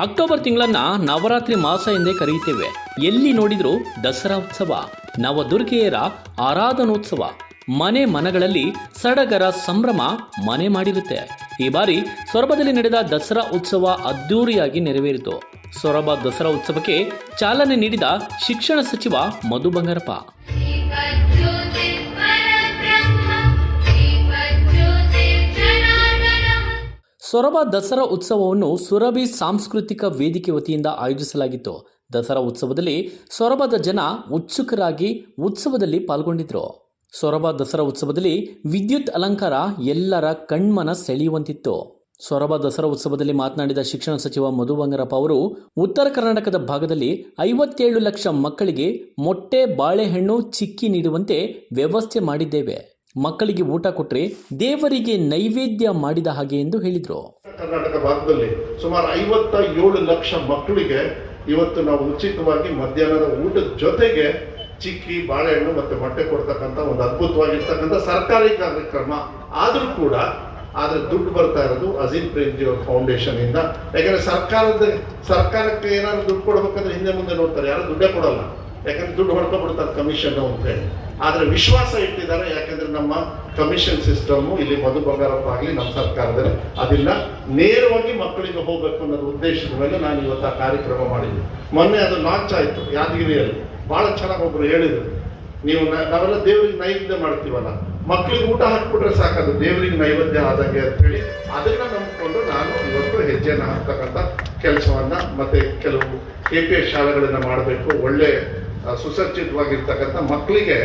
October ತಿಂಗಳನ್ನ Navratri ಮಾಸ ಎಂದೇ ಕರೆಯುತ್ತೇವೆ. ಎಲ್ಲಿ ನೋಡಿದ್ರೂ ದಸರಾ ಉತ್ಸವ, ನವದುರ್ಗೆಯರ ಆರಾಧನೋತ್ಸವ, ಮನೆ ಮನಗಳಲ್ಲಿ ಸಡಗರ ಸಂಭ್ರಮ ಮನೆ ಮಾಡಿರುತ್ತೆ. ಈ ಬಾರಿ ಸೊರಬದಲ್ಲಿ ನಡೆದ ದಸರಾ ಉತ್ಸವ ಅದ್ದೂರಿಯಾಗಿ ನೆರವೇರಿತು. ಸೊರಬ ದಸರಾ ಉತ್ಸವಕ್ಕೆ ಚಾಲನೆ ನೀಡಿದ ಶಿಕ್ಷಣ ಸಚಿವ ಮಧು ಬಂಗಾರಪ್ಪ. ಸೊರಬ ದಸರಾ ಉತ್ಸವವನ್ನು ಸುರಭಿ ಸಾಂಸ್ಕೃತಿಕ ವೇದಿಕೆ ವತಿಯಿಂದ ಆಯೋಜಿಸಲಾಗಿತ್ತು. ದಸರಾ ಉತ್ಸವದಲ್ಲಿ ಸೊರಬದ ಜನ ಉತ್ಸುಕರಾಗಿ ಉತ್ಸವದಲ್ಲಿ ಪಾಲ್ಗೊಂಡಿದ್ರು. ಸೊರಬ ದಸರಾ ಉತ್ಸವದಲ್ಲಿ ವಿದ್ಯುತ್ ಅಲಂಕಾರ ಎಲ್ಲರ ಕಣ್ಮನ ಸೆಳೆಯುವಂತಿತ್ತು. ಸೊರಬ ದಸರಾ ಉತ್ಸವದಲ್ಲಿ ಮಾತನಾಡಿದ ಶಿಕ್ಷಣ ಸಚಿವ ಮಧು ಬಂಗಾರಪ್ಪ ಅವರು, ಉತ್ತರ ಕರ್ನಾಟಕದ ಭಾಗದಲ್ಲಿ 57 ಲಕ್ಷ ಮಕ್ಕಳಿಗೆ ಮೊಟ್ಟೆ, ಬಾಳೆಹಣ್ಣು, ಚಿಕ್ಕಿ ನೀಡುವಂತೆ ವ್ಯವಸ್ಥೆ ಮಾಡಿದ್ದೇವೆ. ಮಕ್ಕಳಿಗೆ ಊಟ ಕೊಟ್ಟರೆ ದೇವರಿಗೆ ನೈವೇದ್ಯ ಮಾಡಿದ ಹಾಗೆ ಎಂದು ಹೇಳಿದರು. ಕರ್ನಾಟಕ ಭಾಗದಲ್ಲಿ ಸುಮಾರು 57 ಲಕ್ಷ ಮಕ್ಕಳಿಗೆ ಇವತ್ತು ನಾವು ಉಚಿತವಾಗಿ ಮಧ್ಯಾಹ್ನದ ಊಟದ ಜೊತೆಗೆ ಚಿಕ್ಕಿ, ಬಾಳೆಹಣ್ಣು ಮತ್ತೆ ಮೊಟ್ಟೆ ಕೊಡ್ತಕ್ಕಂಥ ಒಂದು ಅದ್ಭುತವಾಗಿರ್ತಕ್ಕಂಥ ಸರ್ಕಾರಿ ಕಾರ್ಯಕ್ರಮ ಆದರೂ ಕೂಡ ಆದ್ರೆ ದುಡ್ಡು ಬರ್ತಾ ಇರೋದು ಅಜೀಂ ಪ್ರೇಮ್ಜಿ ಅವ್ರ ಫೌಂಡೇಶನ್ ಇಂದ. ಯಾಕಂದ್ರೆ ಸರ್ಕಾರಕ್ಕೆ ಏನಾದ್ರು ದುಡ್ಡು ಕೊಡ್ಬೇಕಂದ್ರೆ ಹಿಂದೆ ಮುಂದೆ ನೋಡ್ತಾರೆ, ಯಾರು ದುಡ್ಡೇ ಕೊಡಲ್ಲ. ಯಾಕಂದ್ರೆ ದುಡ್ಡು ಹೊಡ್ಕೊಬಿಡ್ತಾರೆ ಕಮಿಷನ್ ಅಂತ ಹೇಳಿ. ಆದ್ರೆ ವಿಶ್ವಾಸ ಇಟ್ಟಿದ್ದಾರೆ, ಯಾಕಂದ್ರೆ ನಮ್ಮ ಕಮಿಷನ್ ಸಿಸ್ಟಮ್ ಇಲ್ಲಿ ಮಧು ಬಂಗಾರಪ್ಪ ಆಗಲಿ ನಮ್ಮ ಸರ್ಕಾರದಲ್ಲಿ ಅದಿಲ್ಲ. ನೇರವಾಗಿ ಮಕ್ಕಳಿಗೆ ಹೋಗ್ಬೇಕು ಅನ್ನೋದು ಉದ್ದೇಶದ ಮೇಲೆ ನಾನು ಇವತ್ತು ಆ ಕಾರ್ಯಕ್ರಮ ಮಾಡಿದ್ದೆ. ಮೊನ್ನೆ ಅದು ಲಾಂಚ್ ಆಯ್ತು ಯಾದಗಿರಿಯಲ್ಲಿ. ಬಹಳ ಚೆನ್ನಾಗಿ ಒಬ್ರು ಹೇಳಿದ್ರು, ನೀವು ನಾವೆಲ್ಲ ದೇವರಿಗೆ ನೈವೇದ್ಯ ಮಾಡ್ತೀವಲ್ಲ, ಮಕ್ಕಳಿಗೆ ಊಟ ಹಾಕ್ಬಿಟ್ರೆ ಸಾಕದು ದೇವರಿಗೆ ನೈವೇದ್ಯ ಆದಂಗೆ ಅಂತ ಹೇಳಿ ಅದನ್ನ ನಂಬಿಕೊಂಡು ನಾನು ಇವತ್ತು ಹೆಜ್ಜೆನ ಹಾಕ್ತಕ್ಕಂಥ ಕೆಲಸವನ್ನ ಮತ್ತೆ ಕೆಲವು KPS ಶಾಲೆಗಳನ್ನ ಮಾಡಬೇಕು. ಒಳ್ಳೆ ಸುಸಜ್ಜಿತವಾಗಿರ್ತಕ್ಕಂಥ ಮಕ್ಕಳಿಗೆ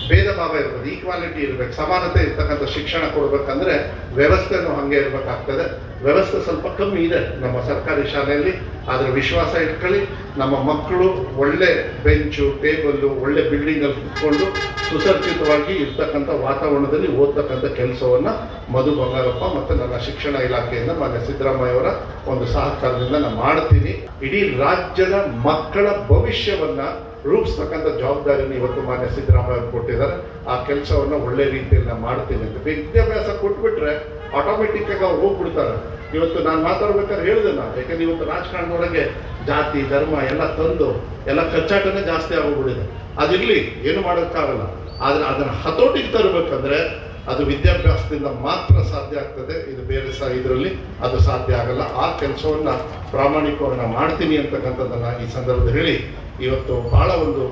ಭೇದ ಭಾವ ಇರ್ಬೋದು, ಈಕ್ವಾಲಿಟಿ ಇರ್ಬೇಕು, ಸಮಾನತೆ ಇರ್ತಕ್ಕಂಥ ಶಿಕ್ಷಣ ಕೊಡ್ಬೇಕಂದ್ರೆ ವ್ಯವಸ್ಥೆನೂ ಹಂಗೆ ಇರ್ಬೇಕಾಗ್ತದೆ. ವ್ಯವಸ್ಥೆ ಸ್ವಲ್ಪ ಕಮ್ಮಿ ಇದೆ ನಮ್ಮ ಸರ್ಕಾರಿ ಶಾಲೆಯಲ್ಲಿ, ಆದ್ರೆ ವಿಶ್ವಾಸ ಇಟ್ಕೊಳ್ಳಿ, ನಮ್ಮ ಮಕ್ಕಳು ಒಳ್ಳೆ ಬೆಂಚು, ಟೇಬಲ್ಲು, ಒಳ್ಳೆ ಬಿಲ್ಡಿಂಗ್ ಅಲ್ಲಿ ಕುತ್ಕೊಂಡು ಸುಸಜ್ಜಿತವಾಗಿ ಇರ್ತಕ್ಕಂಥ ವಾತಾವರಣದಲ್ಲಿ ಓದ್ತಕ್ಕಂಥ ಕೆಲಸವನ್ನ ಮಧು ಬಂಗಾರಪ್ಪ ಮತ್ತೆ ನನ್ನ ಶಿಕ್ಷಣ ಇಲಾಖೆಯಿಂದ ಮಾನ್ಯ ಸಿದ್ದರಾಮಯ್ಯ ಅವರ ಒಂದು ಸಹಕಾರದಿಂದ ನಾನು ಮಾಡ್ತೀನಿ. ಇಡೀ ರಾಜ್ಯದ ಮಕ್ಕಳ ಭವಿಷ್ಯವನ್ನ ರೂಪಿಸ್ತಕ್ಕಂಥ ಜವಾಬ್ದಾರಿನ ಇವತ್ತು ಮಾನ್ಯ ಸಿದ್ದರಾಮಯ್ಯ ಕೊಟ್ಟಿದ್ದಾರೆ. ಆ ಕೆಲಸವನ್ನ ಒಳ್ಳೆ ರೀತಿಯಲ್ಲಿ ನಾನು ಮಾಡ್ತೀನಿ ಅಂತ. ವಿದ್ಯಾಭ್ಯಾಸ ಕೊಟ್ಬಿಟ್ರೆ ಆಟೋಮೆಟಿಕ್ ಆಗಿ ಅವ್ರು ಹೋಗ್ಬಿಡ್ತಾರೆ. ಇವತ್ತು ನಾನು ಮಾತಾಡ್ಬೇಕಾದ್ರೆ ಹೇಳಿದೆ ನಾನು, ಯಾಕಂದ್ರೆ ಇವತ್ತು ರಾಜಕಾರಣದೊಳಗೆ ಜಾತಿ ಧರ್ಮ ಎಲ್ಲ ತಂದು ಎಲ್ಲ ಕಚ್ಚಾಟನೇ ಜಾಸ್ತಿ ಆಗೋಗ್ಬಿಟ್ಟಿದೆ. ಅದಿರ್ಲಿ, ಏನು ಮಾಡೋಕ್ಕಾಗಲ್ಲ. ಆದ್ರೆ ಅದನ್ನ ಹತೋಟಿಗೆ ತರಬೇಕಂದ್ರೆ ಅದು ವಿದ್ಯಾಭ್ಯಾಸದಿಂದ ಮಾತ್ರ ಸಾಧ್ಯ ಆಗ್ತದೆ. ಇದು ಬೇರೆ ಇದರಲ್ಲಿ ಅದು ಸಾಧ್ಯ ಆಗಲ್ಲ. ಆ ಕೆಲಸವನ್ನ ಪ್ರಾಮಾಣಿಕವನ್ನ ಮಾಡ್ತೀನಿ ಅಂತಕ್ಕಂಥದ್ದನ್ನ ಈ ಸಂದರ್ಭದಲ್ಲಿ ಹೇಳಿ, ಇವತ್ತು ಬಹಳ ಒಂದು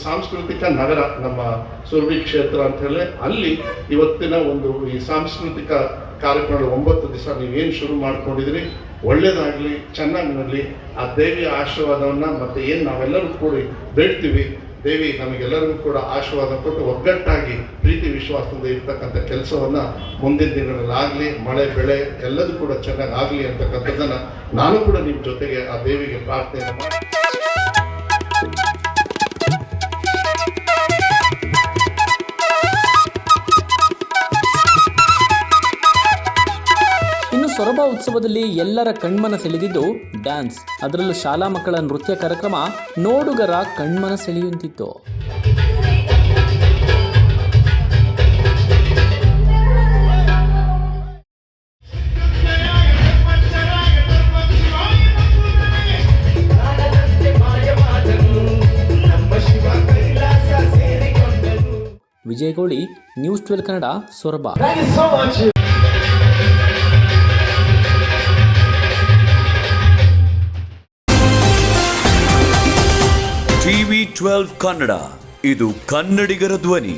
ಸಾಂಸ್ಕೃತಿಕ ನಗರ ನಮ್ಮ ಸುರಭಿ ಕ್ಷೇತ್ರ ಅಂತ ಹೇಳಿ, ಅಲ್ಲಿ ಇವತ್ತಿನ ಒಂದು ಈ ಸಾಂಸ್ಕೃತಿಕ ಕಾರ್ಯಕ್ರಮ 9 ದಿವಸ ನೀವೇನು ಶುರು ಮಾಡ್ಕೊಂಡಿದ್ರಿ, ಒಳ್ಳೇದಾಗ್ಲಿ, ಚೆನ್ನಾಗಿ ನಡಲಿ. ಆ ದೇವಿಯ ಆಶೀರ್ವಾದವನ್ನ ಮತ್ತೆ ಏನು ನಾವೆಲ್ಲರೂ ಕೂಡಿ ಬೇಡ್ತೀವಿ, ದೇವಿ ನಮಗೆಲ್ಲರಿಗೂ ಕೂಡ ಆಶೀರ್ವಾದ ಕೊಟ್ಟು ಒಗ್ಗಟ್ಟಾಗಿ ಪ್ರೀತಿ ವಿಶ್ವಾಸದಿಂದ ಇರ್ತಕ್ಕಂಥ ಕೆಲಸವನ್ನ ಮುಂದಿನ ದಿನಗಳಲ್ಲಿ ಆಗಲಿ, ಮಳೆ ಬೆಳೆ ಎಲ್ಲದೂ ಕೂಡ ಚೆನ್ನಾಗಿ ಆಗಲಿ ಅಂತಕ್ಕಂಥದ್ದನ್ನ ನಾನು ಕೂಡ ನಿಮ್ಮ ಜೊತೆಗೆ ಆ ದೇವಿಗೆ ಪ್ರಾರ್ಥನೆ ಮಾಡಿ. ಸೊರಬ ಉತ್ಸವದಲ್ಲಿ ಎಲ್ಲರ ಕಣ್ಮನ ಸೆಳೆದಿದ್ದು ಡ್ಯಾನ್ಸ್. ಅದರಲ್ಲೂ ಶಾಲಾ ಮಕ್ಕಳ ನೃತ್ಯ ಕಾರ್ಯಕ್ರಮ ನೋಡುಗರ ಕಣ್ಮನ ಸೆಳೆಯುವಂತಿತ್ತು. ವಿಜಯಗೌಳಿ, ನ್ಯೂಸ್ 12 ಕನ್ನಡ, ಸೊರಬ. TV 12 ಕನ್ನಡ, ಇದು ಕನ್ನಡಿಗರ ಧ್ವನಿ.